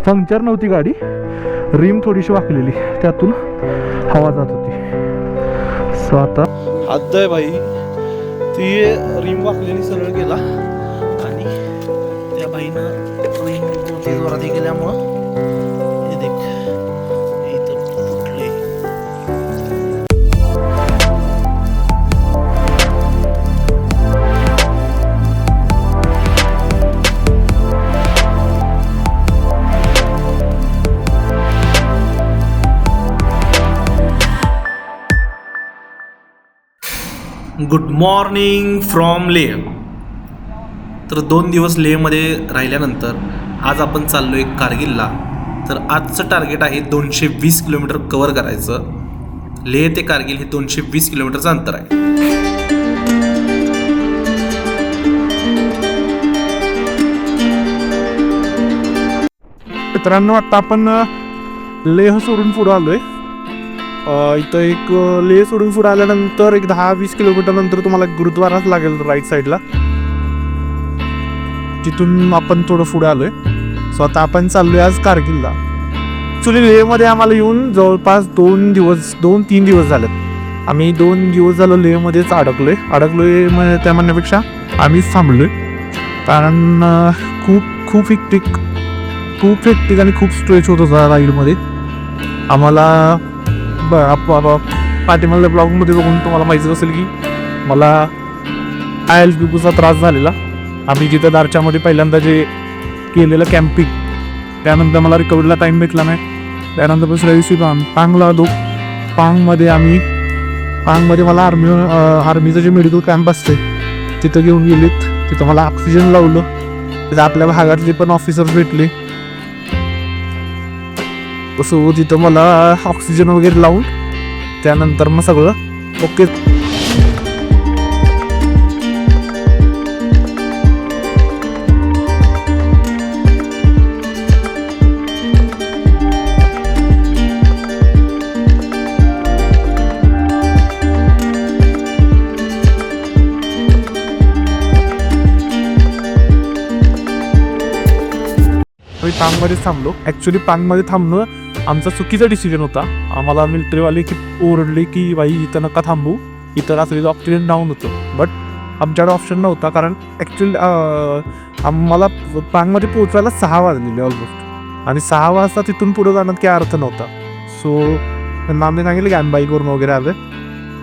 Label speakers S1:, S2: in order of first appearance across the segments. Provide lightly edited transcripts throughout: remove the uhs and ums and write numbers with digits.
S1: Puncture नव्हती गाडी, रिम थोडीशी वाकलेली, त्यातून हवा जात होती. सो आता
S2: हद्द आहे भाई, ती रिम वाकलेली सरळ गेला आणि त्या बाईनं रिम बहुतेक जोरात गेल्यामुळं हे देख इथं फुटले. Good morning from Leh. तर 2 दिवस लेहमध्ये राहिल्यानंतर आज आपण चाललो आहे कारगिलला. तर आजचं टार्गेट आहे 220 किलोमीटर कवर करायचं. लेह ते कारगिल हे 220 किलोमीटरचं अंतर आहे.
S1: मित्रांनो, आता आपण लेह सोडून पुढं आलोय. इथं एक लेह सोडून पुढे आल्यानंतर एक 10-20 किलोमीटर नंतर तुम्हाला गुरुद्वाराच लागेल राईट साईडला. तिथून आपण थोडं पुढे आलोय. सो आता आपण चाललोय आज कारगिलला. ॲक्च्युली लेहमध्ये आम्हाला येऊन जवळपास 2-3 दिवस झालेत. आम्ही 2 दिवस झालं लेहमध्येच अडकलोय त्या म्हणण्यापेक्षा आम्हीच थांबलोय. कारण खूप हेक्टिक आणि खूप स्ट्रेच होत होता राईडमध्ये. आम्हाला पाठीमागल्या ब्लॉगमध्ये बघून तुम्हाला माहितीच असेल की मला ILPचा त्रास झालेला. आम्ही जिथं दारच्यामध्ये पहिल्यांदा जे केलेलं कॅम्पिंग, त्यानंतर मला रिकव्हरीला टाईम भेटला नाही. त्यानंतर दुसऱ्या दिवशी पांगला आलो. पांगमध्ये मला आर्मीचं जे मेडिकल कॅम्प असते तिथं घेऊन गेलीत. तिथं मला ऑक्सिजन लावलं. तिथं आपल्या भागातले पण ऑफिसर्स भेटले. सो तिथं मला ऑक्सिजन वगैरे लावून त्यानंतर मग सगळं ओके. पांगमध्येच थांबलो. ॲक्च्युली पांगमध्ये थांबणं आमचा चुकीचा डिसिजन होता. आम्हाला मिलिटरीवाले की ओरडले की बाई इथं नका थांबू, इथं रात्रीचं ऑक्सिजन डाऊन होतं. बट आमच्याकडे ऑप्शन नव्हता. कारण ॲक्च्युली आम्हाला पांगमध्ये पोहोचायला 6 वाजलेले ऑलमोस्ट. आणि 6 वाजता तिथून पुढं जाण्यात काही अर्थ नव्हता. सो त्यांना आम्ही सांगितलं की आम्ही बाईकवरून वगैरे आलं.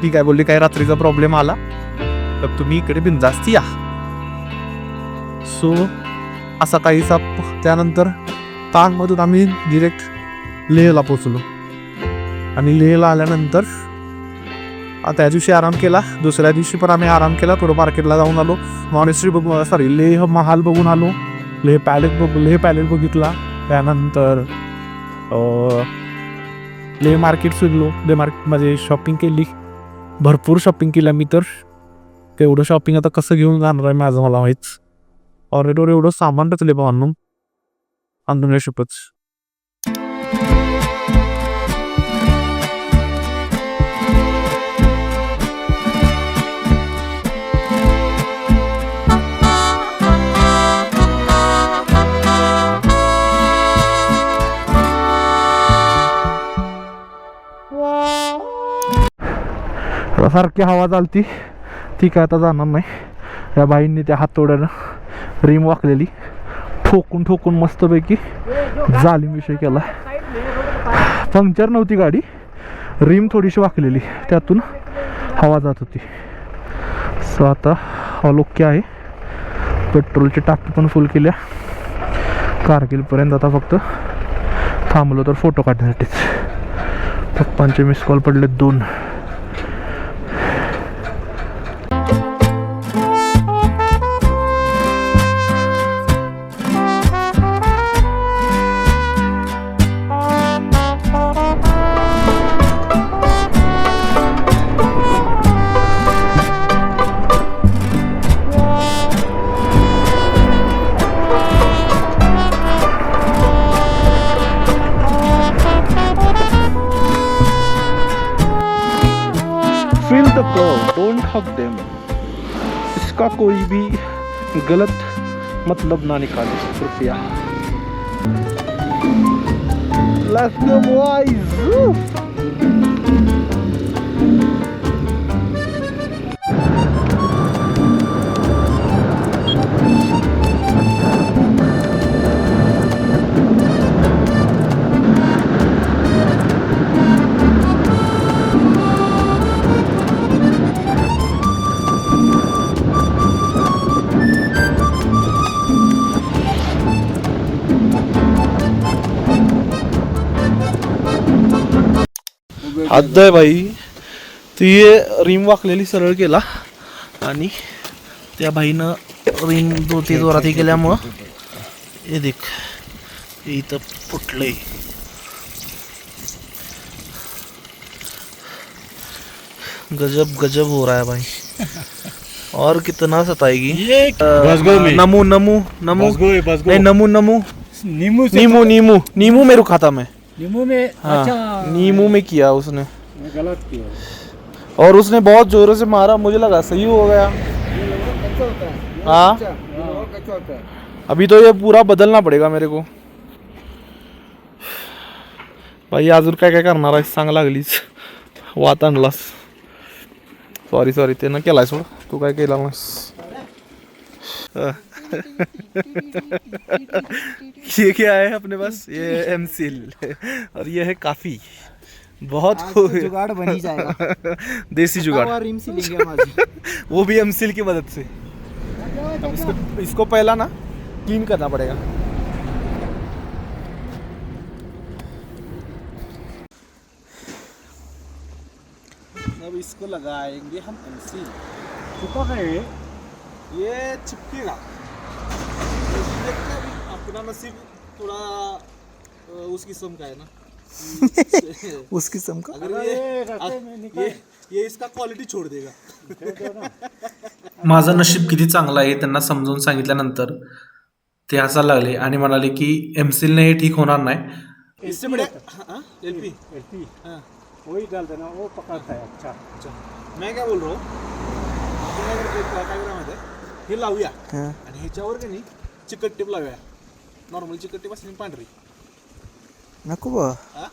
S1: ठीक आहे बोलली, काही रात्रीचा प्रॉब्लेम आला तर तुम्ही इकडे बिनधास्त या. सो असा काहीसा. त्यानंतर पांगमधून आम्ही डिरेक्ट लेहला पोचलो. आणि लेहला आल्यानंतर त्या दिवशी आराम केला. दुसऱ्या दिवशी पण आम्ही आराम केला. थोडं मार्केटला जाऊन आलो. मॉनेस्ट्री लेह महाल बघून आलो. लेह पॅलेस बघितला. त्यानंतर लेह मार्केट फिरलो. लेह मार्केटमध्ये शॉपिंग केली. भरपूर शॉपिंग केली मी. तर तेवढं शॉपिंग आता कसं घेऊन जाणार आहे माझं मला माहीत. ऑलरेडी एवढं सामान रचले बा आणून शिपच. सारखी हवा चालती. ती काय आता जाणार नाही. या बाईंनी त्या हातोड्यानं रिम वाकलेली ठोकून मस्तपैकी जालिम विषय केला. पंक्चर नव्हती गाडी, रिम थोडीशी वाकलेली, त्यातून हवा जात होती. सो आता ओके आहे. पेट्रोलची टाकी पण फुल केल्या. कारगिलपर्यंत आता फक्त थांबलो तर फोटो काढण्यासाठीच. पप्पांचे मिस कॉल पडले 2. Feel the curve, don't hug them. इसका कोई भी गलत मतलब ना निकाले कृपया.
S2: Let's go boys. हद्द आहे भाई. ती रिम वाकलेली सरळ केला आणि त्या भाईनं रिम दोती जोरात हे केल्यामुळं हे देख इथं फुटलंय. गजब गजब हो रहा है भाई. और कितना सताएगी. नमू नमू नमू नहीं नमू नमू
S3: नींबू
S2: नीमू नीमू नीमू में रुका था मैं.
S3: नींबू में.
S2: हाँ,
S3: अच्छा
S2: नीमू में किया उसने
S3: गलत किया.
S2: और उसने बहुत जोरों से मारा. मुझे लगा सही हो गया. हाँ अभी तो ये पूरा बदलना पड़ेगा मेरे को. भाई अजून काय काय करणार आहे सांग लागलीच. वात आणलास. सॉरी सॉरी ते न केलाय सोड. तू काय केला नास. ये क्या है अपने पास. ये एमसील और ये है काफी. बहुत
S3: जुगाड़ बन ही जाएगा.
S2: देसी जुगाड़.
S3: रिम से लेंगे हम आज.
S2: वो भी एमसील की मदद से. अब इसको पहला ना क्लीन करना पड़ेगा. अब इसको लगाएंगे हम एमसील.
S3: चुका है
S2: ये चिपकेगा. अपना नसीब थोड़ा उस किस्म का है ना.
S3: उस किस्म का.
S2: अगर ये इसका क्वालिटी छोड़ देगा. माझं नशीब किती चांगलं आहे त्यांना समजावून सांगितल्यानंतर ते हसायला लागले आणि म्हणाले की एमसीलने हे ठीक होणार नाही. इससे बड़े एलपी
S3: वही डाल देना. वो पकड़ता है. अच्छा
S2: मैं क्या बोल रहा हूँ. काय माहिती हे लावूया आणि ह्याच्यावर की नाही चिकट टेप लावूया. नॉर्मल चिकट टेप असते पांढरी.
S3: नको बा.
S2: हा?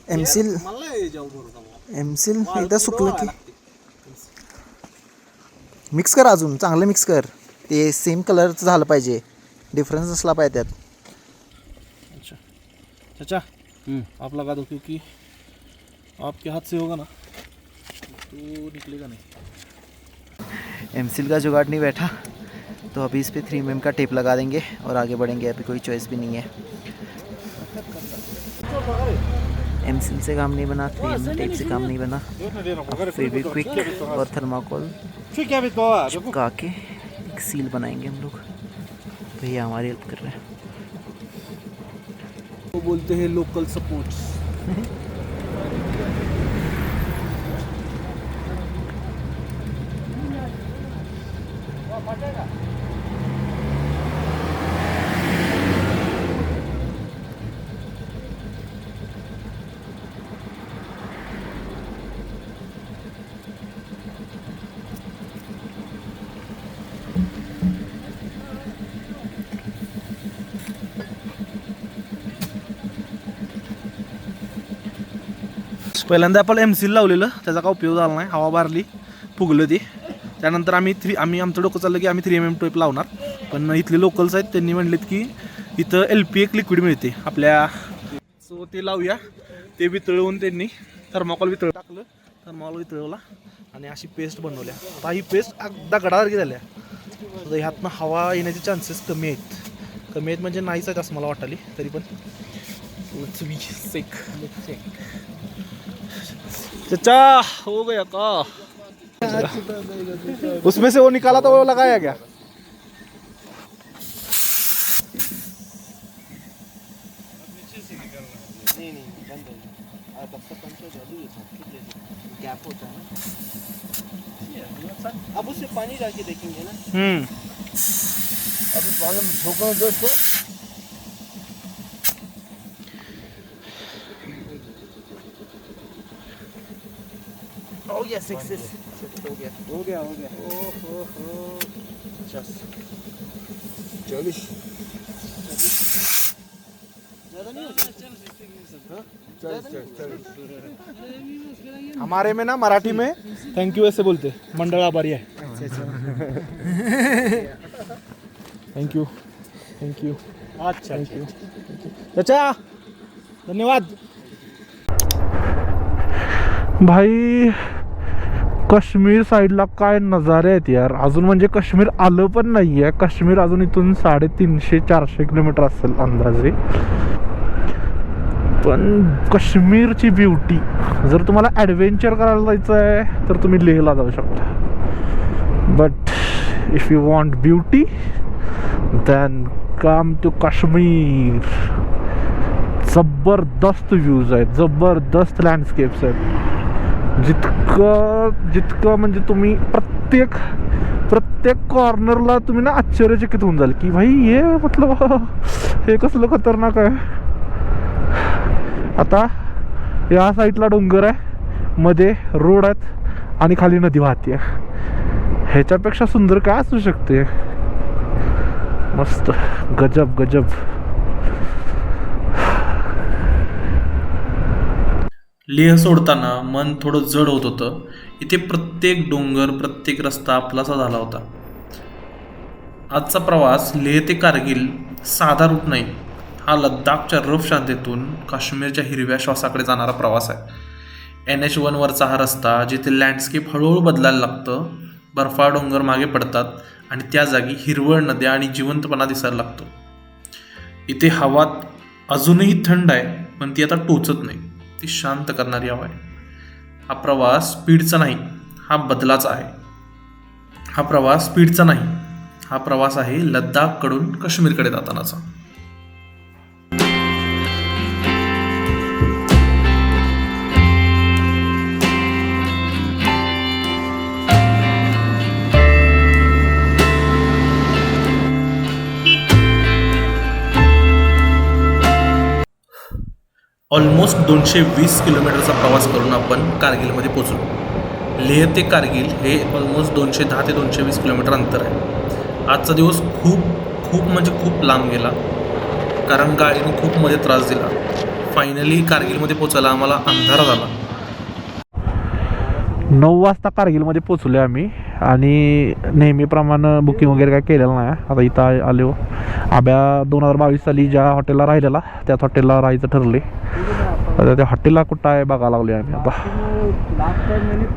S3: एमसील
S2: मला नाही याच्यावर भरोसा बाबा.
S3: एमसील एकदा सुकलं की मिक्स कर. अजून चांगलं मिक्स कर. ते सेम कलरचं झालं पाहिजे. डिफरन्स असला पाहिजे त्यात.
S2: अच्छा चाचा आप लगा दो क्योंकि आपके हाथ से होगा ना तो निकलेगा नहीं.
S3: एमसील का जुगाड़ नहीं बैठा तो अभी इस पे 3mm का टेप लगा देंगे और आगे बढ़ेंगे. अभी कोई चॉइस भी नहीं है. एमसील से काम नहीं बना. 3mm टेप से काम नहीं बना. अब फेविक्विक और थर्माकोल चिपका के एक सील बनाएंगे हम लोग. भैया हमारी हेल्प कर रहे हैं.
S2: वो बोलते हैं लोकल सपोर्ट. पहिल्यांदा आपण एमसील लावलेलं त्याचा काय उपयोग झाला नाही. हवा मारली फुगलं ते. त्यानंतर आम्ही आमचं डोकं चाललं की आम्ही 3mm टेप लावणार. पण इथले लोकल्स आहेत त्यांनी म्हणलेत की इथं LP एक लिक्विड मिळते आपल्या. सो ते लावूया. ते वितळवून त्यांनी थर्माकोल टाकलं. थर्माकोल वितळवला आणि अशी पेस्ट बनवल्या. आता ही पेस्ट दगडासारखी झाल्या. तर ह्यातनं हवा येण्याचे चान्सेस कमी आहेत म्हणजे नाहीच आहेत असं मला वाटाली. तरी पण चाचा हो गया का. उसमें से वो निकाला तो वो लगाया गया.
S3: गैप होता है ना. अब उससे पानी डाल के देखेंगे ना.
S2: अभी पानी में ठोको दोस्तों.
S3: हो गया. सक्सेस हो गया. ओहो 40.
S1: हमारे में ना मराठी में थैंक यू ऐसे बोलते, मंडळ आभारी आहे. Thank you thank you. अच्छा थँक्यू. अच्छा धन्यवाद. भाई काश्मीर साईडला काय नजारे आहेत यार. अजून म्हणजे काश्मीर आलं पण नाही आहे. काश्मीर अजून इथून 350-400 किलोमीटर असेल अंदाजे. पण काश्मीरची ब्युटी, जर तुम्हाला ॲडव्हेंचर करायला जायचं आहे तर तुम्ही लेहला जाऊ शकता. But if you want beauty then come to Kashmir. जबरदस्त व्ह्यूज आहेत, जबरदस्त लँडस्केप्स आहेत. जितकं म्हणजे तुम्ही प्रत्येक कॉर्नरला तुम्ही ना आश्चर्यचकित होऊन जाल की भाई हे मतलब हे कसलं खतरनाक आहे. आता या साईडला डोंगर आहे, मध्ये रोड आहेत आणि खाली नदी वाहते. ह्याच्यापेक्षा सुंदर काय असू शकते. मस्त गजब गजब.
S2: लेह सोडताना मन थोडं जड होत होतं. इथे प्रत्येक डोंगर, प्रत्येक रस्ता आपलासा झाला होता. आजचा प्रवास लेह ते कारगिल साधा रूट नाही, हा लद्दाखच्या रफ शांततेतून काश्मीरच्या हिरव्या श्वासाकडे जाणारा प्रवास आहे. NH1 वरचा हा रस्ता, जिथे लँडस्केप हळूहळू बदलायला लागतं, बर्फाळ डोंगर मागे पडतात आणि त्या जागी हिरवळ नद्या आणि जिवंतपणा दिसायला लागतो. इथे हवा अजूनही थंड आहे, पण ती आता टोचत नाही. ती शांत करणारी हवा आहे. हा प्रवास स्पीडचा नाही, हा बदलाचा आहे. हा प्रवास स्पीडचा नाही, हा प्रवास आहे लद्दाखकडून काश्मीरकडे जातानाचा. ऑलमोस्ट 220 किलोमीटरचा प्रवास करून आपण कारगिलमध्ये पोचलो. लेह ते कारगिल हे ऑलमोस्ट 210 ते 220 किलोमीटर अंतर आहे. आजचा दिवस खूप म्हणजे खूप लांब गेला, कारण गाडीने खूप मध्ये त्रास दिला. फायनली कारगिलमध्ये पोचायला आम्हाला अंधार झाला.
S1: 9 वाजता कारगिलमध्ये पोचलो आम्ही आणि नेहमीप्रमाणे बुकिंग वगैरे काय केलेलं नाही. आता इथं आलो. आब्या 2022 साली ज्या हॉटेलला राहिलेला त्याच हॉटेलला राहायचं ठरले. आता त्या हॉटेलला कुठं आहे बघायला लागलो आम्ही. आता